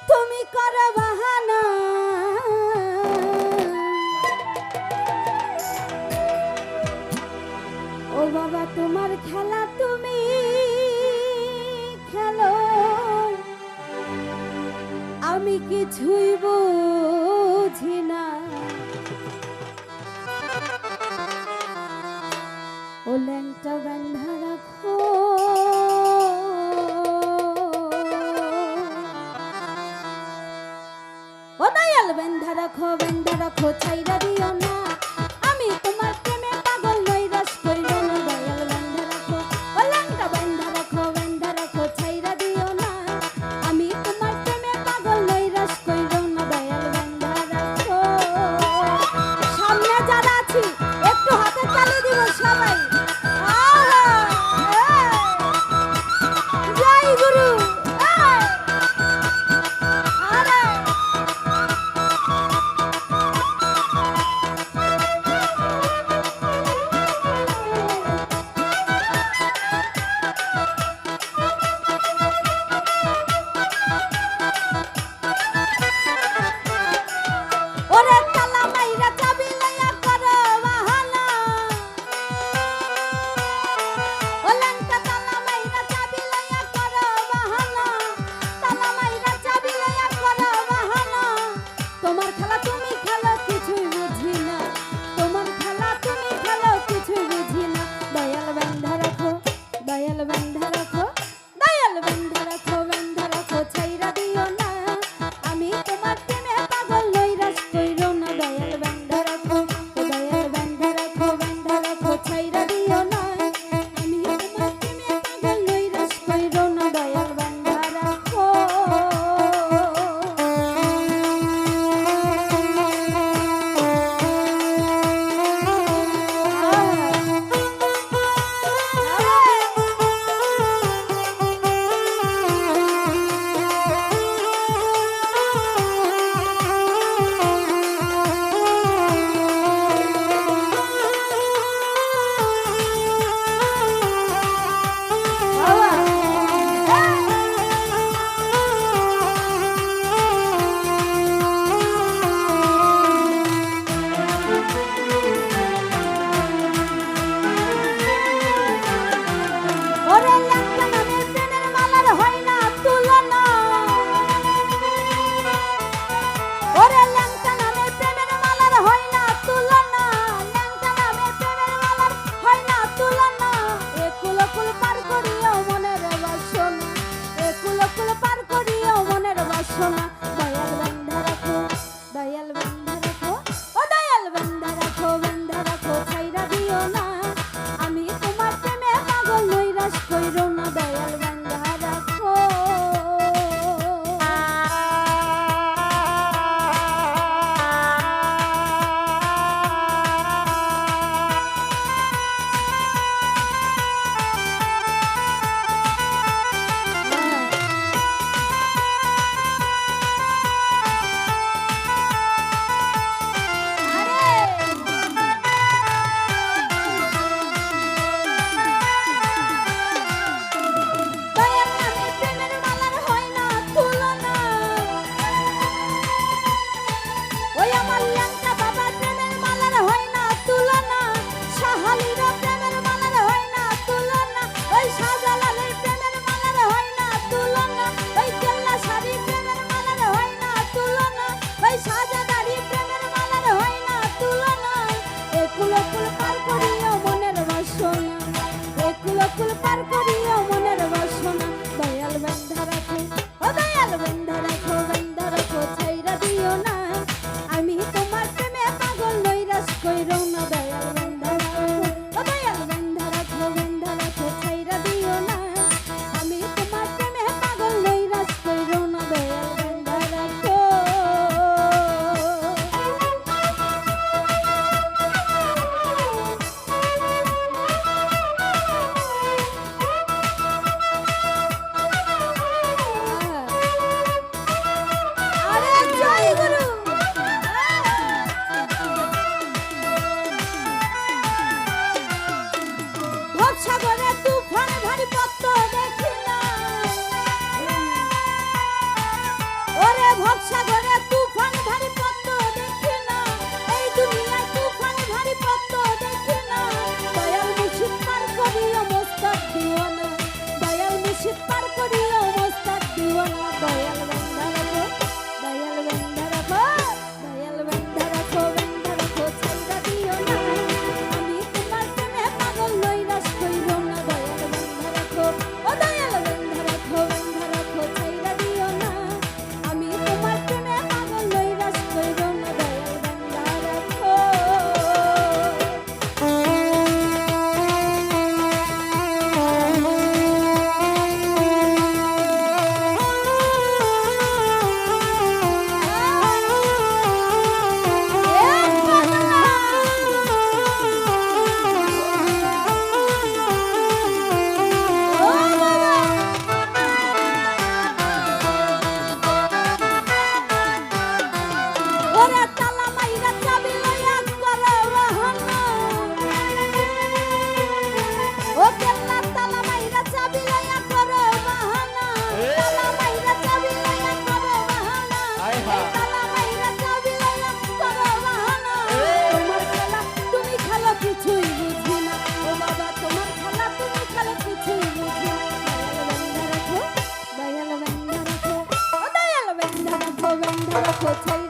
তুমি করো বাহানা ও বাবা তোমার খেলা তুমি খেলো আমি কিছুই বুঝি না ও ল্যাংটা বান্ধা রাখো ও দয়াল বান্ধা রাখো ছাইরা দিও না আমি তোমার প্রেমে পাগল নৈরাশ কইরো না দয়াল বান্ধা রাখো ও ল্যাংটা বান্ধা রাখো ছাইরা দিও না আমি তোমার প্রেমে পাগল নৈরাশ কইরো না দয়াল বান্ধা রাখো সামনে যারা আছি একটু হাতে তালি দিব সবাই জয় গুরু আরে দয়াল বেন্ধা রাখো, দয়াল বেন্ধা রাখো, দয়াল বেন্ধা রাখো, বেন্ধা রাখো, ছাইড়া দিও না। আমি তোমার প্রেমে পাগল নৈরাশ কইরো না, দয়াল বেন্ধা রাখো, ও দয়াল বেন্ধা রাখো, বেন্ধা রাখো, ছাইড়া দিও না। আমি তোমার প্রেমে পাগল নৈরাশ কইরো না, দয়াল বেন্ধা রাখো। ওরে তালা মাইরা চাবি লইয়া করে বাহানা, ও কেল্লা তালা মাইরা চাবি লইয়া করে বাহানা, তালা মাইরা চাবি লইয়া করে বাহানা, এই তালা মাইরা চাবি লইয়া করে বাহানা। তোমার খেলা তুমি খেলো কিছুই বুঝি না, ও বাবা তোমার খেলা তুমি খেলো কিছুই বুঝি না। দয়াল বেন্ধা রাখো, দয়াল বেন্ধা রাখো, ও দয়াল বেন্ধা রাখো, বেন্ধা রাখো, ছাইড়া